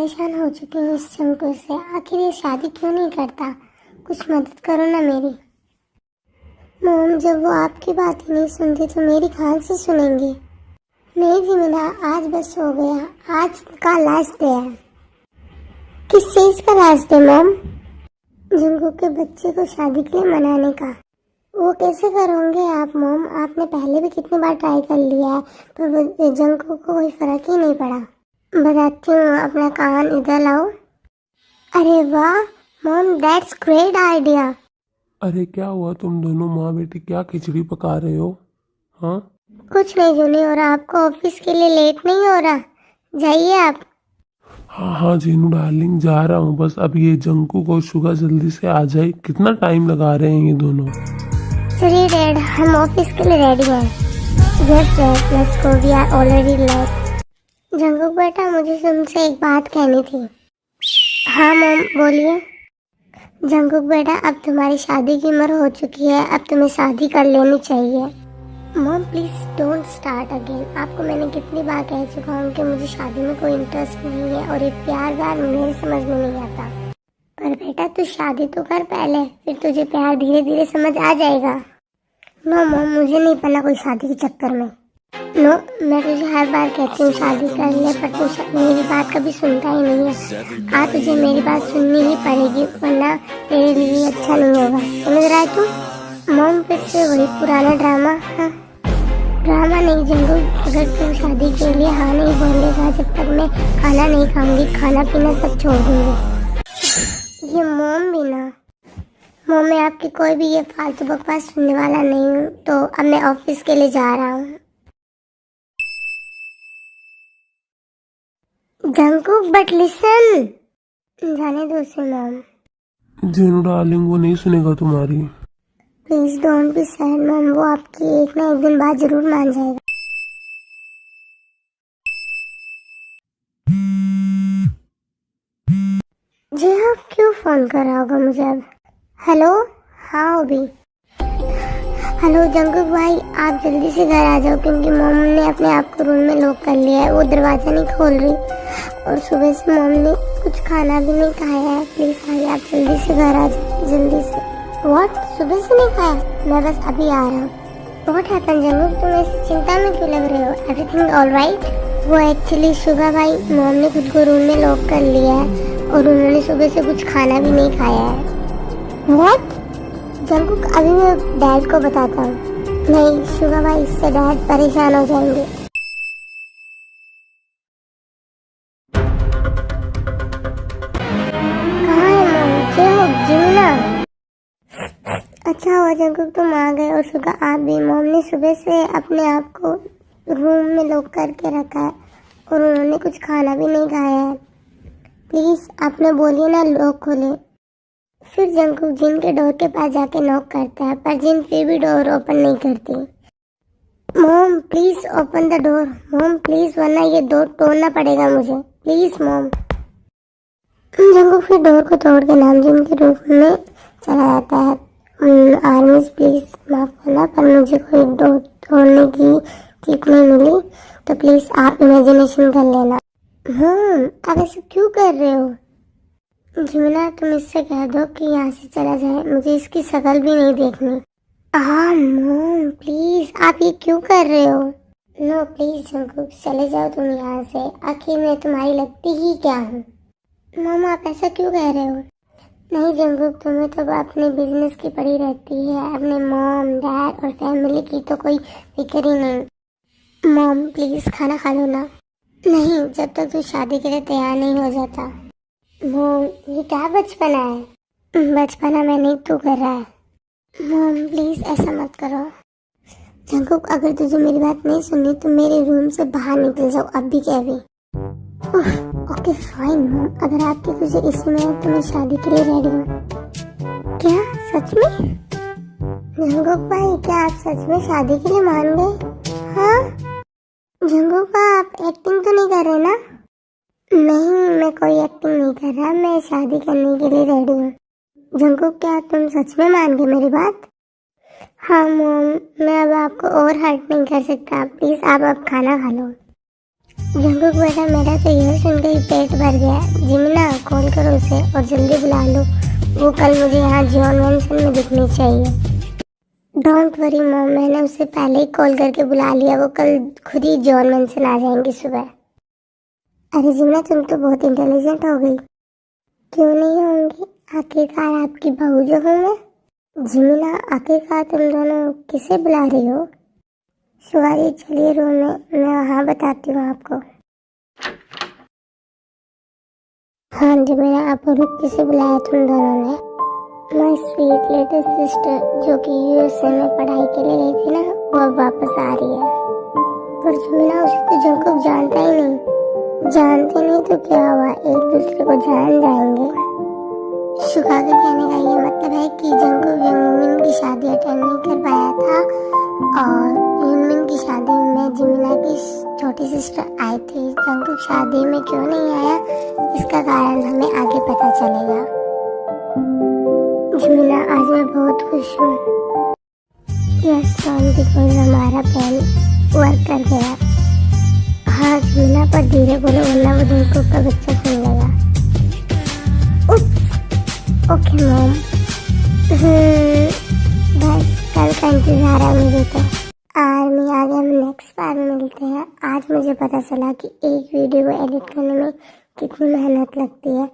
परेशान हो चुकी हूँ इस जंकू से। आखिर ये शादी क्यों नहीं करता? कुछ मदद करो ना मेरी। मॉम, जब वो आपकी बात ही नहीं सुनती तो मेरी कहाँ से सुनेंगे? नहीं जिमिना, आज बस हो गया। आज का लास्ट डे है। किस चीज का लास्ट डे मॉम? जंकू के बच्चे को शादी के लिए मनाने का। वो कैसे करोगे आप मॉम? आपने पहले भी कितनी बार ट्राई कर लिया है पर जंकू को कोई फर्क ही नहीं पड़ा। बताती हूँ, अपना कान इधर लाओ। अरे वाह मॉम, दैट्स ग्रेट आइडिया। अरे क्या हुआ, तुम दोनों माँ बेटी क्या खिचड़ी पका रहे हो? हाँ, कुछ नहीं जूनी हो रहा। आपको ऑफिस के लिए लेट नहीं हो रहा? जाइए आप। हाँ हाँ जीनू डार्लिंग, जा रहा हूँ। बस अब ये जंकू को शुगर जल्दी से आ जाए। कितना टाइम लगा रहे हैं ये दोनों। चलिए डैड, हम ऑफिस के लिए रेडी हैं। Yes dad, let's go, we are already late. Jungkook बेटा, मुझे तुमसे एक बात कहनी थी। हाँ मॉम, बोलिए। जंकुक बेटा, अब तुम्हारी शादी की उम्र हो चुकी है। अब तुम्हें शादी कर लेनी चाहिए। Mom please don't start again. आपको मैंने कितनी बार कह चुका हूँ कि मुझे शादी में कोई इंटरेस्ट नहीं है और ये प्यार व्यार मेरे समझ में नहीं आता। पर बेटा तू शादी तो कर पहले, फिर तुझे प्यार धीरे धीरे समझ आ जाएगा। नो मॉम, मुझे नहीं पड़ना कोई शादी के चक्कर में। नो, मैं तुझे हर बार कहती हूँ शादी कर ले, पर तू मेरी बात कभी सुनता ही नहीं है। हाँ, तुझे मेरी बात सुननी ही पड़ेगी, वरना तेरे लिए अच्छा नहीं होगा। समझ रहा है तू? मॉम, फिर से वही पुराना ड्रामा। हाँ, ड्रामा नहीं जंगू। अगर तू शादी के लिए हाँ नहीं बोलेगा, जब तक मैं खाना नहीं खाऊंगी, खाना पीना सब छोड़ दूंगी। ये मॉम भी ना। मॉम, मैं आपकी कोई भी ये फालतू बकवास सुनने वाला नहीं हूँ, तो अब मैं ऑफिस के लिए जा रहा हूँ। Jungkook, but listen. जाने दो उसे मॉम। जीनू डार्लिंग, वो नहीं सुनेगा तुम्हारी। Please don't be sad mom, वो आपकी एक ना एक दिन बाद जरूर मान जाएगा। जी हाँ, क्यों फोन कर रहा होगा मुझे अब? हेलो। हाँ अभी। हेलो जंकुक भाई, आप जल्दी से घर आ जाओ क्योंकि मॉम ने अपने आप को रूम में लॉक कर लिया है। वो दरवाजा नहीं खोल रही और सुबह से मॉम ने कुछ खाना भी नहीं खाया है। प्लीज भाई आप जल्दी से घर आ जाओ, जल्दी से। व्हाट? सुबह से नहीं खाया? मैं बस अभी आ रहा हूँ। व्हाट हैपेंड जंकुक, तुम ऐसी चिंता में क्यों लग रहे हो? Everything alright? वो एक्चुअली शुगा भाई, मॉम ने खुद को रूम में लॉक कर लिया है और उन्होंने सुबह से कुछ खाना भी नहीं खाया है। व्हाट? जंकुक, अभी मैं डैड को बताता हूँ। नहीं शुगा भाई, इससे डैड परेशान हो जाएंगे। कहाँ है मॉम? क्या हो जिमिना? अच्छा हुआ जंकुक तुम आ गए और शुगा आप भी। मॉम ने सुबह से अपने आप को रूम में लॉक करके रखा है और उन्होंने कुछ खाना भी नहीं खाया है। प्लीज आपने बोलिए ना लॉक खोले। फिर जंकुक जिन के डोर के पास जाके नॉक करता है, पर जिन फिर भी डोर ओपन नहीं करती। Mom please open the door. Mom please, वरना ये डोर तोड़ना पड़ेगा मुझे। Please mom. जंकुक फिर डोर को तोड़ के नामजिन के रूम में चला जाता है। आर्मीज प्लीज माफ करना, पर मुझे कोई डोर तोड़ने की टिप नहीं मिली, तो प्लीज आप इमेजिनेशन कर लेना। आप ऐसे क्यों कर रहे हो? जिमिना, तुम इससे कह दो कि यहाँ से चला जाए, मुझे इसकी शक्ल भी नहीं देखनी। हाँ मॉम प्लीज, आप ये क्यों कर रहे हो? नो प्लीज जंकुक, चले जाओ तुम यहाँ से। आखिर मैं तुम्हारी लगती ही क्या हूँ? मॉम आप ऐसा क्यों कह रहे हो? नहीं जंकुक, तुम्हें तो अपने बिजनेस की पड़ी रहती है, अपने मॉम डैड और फैमिली की तो कोई फिक्र ही नहीं। मॉम प्लीज खाना खा लो ना। नहीं, जब तक तू शादी के लिए तैयार नहीं हो जाता। मॉम ये क्या बचपना है? बचपना में नहीं, तू कर रहा है। मॉम प्लीज ऐसा मत करो। जंकुक, अगर तुझे मेरी बात नहीं सुननी तो मेरे रूम से बाहर निकल जाओ, अब भी क्या भी। ओके फाइन मॉम, अगर आपकी तुझे इसी में है तो मैं शादी के लिए रेडी हूँ। क्या सच में? जंकुक भाई, क्या आप सच में शादी के लिए मान गए? हाँ जंकुक, आप एक्टिंग तो नहीं कर रहे ना? नहीं, मैं कोई एक्टिंग नहीं कर रहा, मैं शादी करने के लिए रेडी हूँ। जंकुक, क्या तुम सच में मान गए मेरी बात? हाँ मॉम, मैं अब आपको और हर्ट नहीं कर सकता। प्लीज आप अब खाना खा लो। जंकुक बेटा, मेरा तो यह सुनकर ही पेट भर गया। जिमिना, कॉल करो उसे और जल्दी बुला लो। वो कल मुझे यहाँ जॉन मैंसन में दिखनी चाहिए। डोंट वरी मॉम, मैंने उसे पहले ही कॉल करके बुला लिया। वो कल खुद ही जॉन मैंसन आ जाएंगे सुबह। अरे जिमिना, तुम तो बहुत इंटेलिजेंट हो गई। क्यों नहीं होंगी, आखिरकार आपकी बहू जो हूँ मैं। जिमिना, आखिरकार तुम दोनों किसे बुला रही हो? शिवाजी, चलिए रूम में, मैं वहाँ बताती हूँ आपको। हाँ जिमिना, आप बोलो किसे बुलाया तुम दोनों ने? माय स्वीट लिटिल सिस्टर, जो कि यूएसए में पढ़ाई के लिए गई थी ना, वो अब वापस आ रही है। पर जिमिना, उसे तो जंकुक जानता ही नहीं। जानते नहीं तो क्या हुआ, एक दूसरे को जान जाएंगे। शुगा के कहने का ये मतलब है कि जंकुक यूनमिन की शादी अटेंड नहीं कर पाया था और यूनमिन की शादी में जिमिना की छोटी सिस्टर आई थी। जंकुक शादी में क्यों नहीं आया, इसका कारण हमें आगे पता चलेगा। जिमिना, आज मैं बहुत खुश हूँ। यस बिकॉज हमारा प्लान वर्क कर गया। हाँ जिमिना, पर धीरे बोलो वरना वो जंकुक का बच्चा सुन लेगा। Okay mom. बस कल का इंतजार है मुझे तो। आर्मी आगे हम नेक्स्ट बार मिलते हैं। आज मुझे पता चला कि एक वीडियो को एडिट करने में कितनी मेहनत लगती है।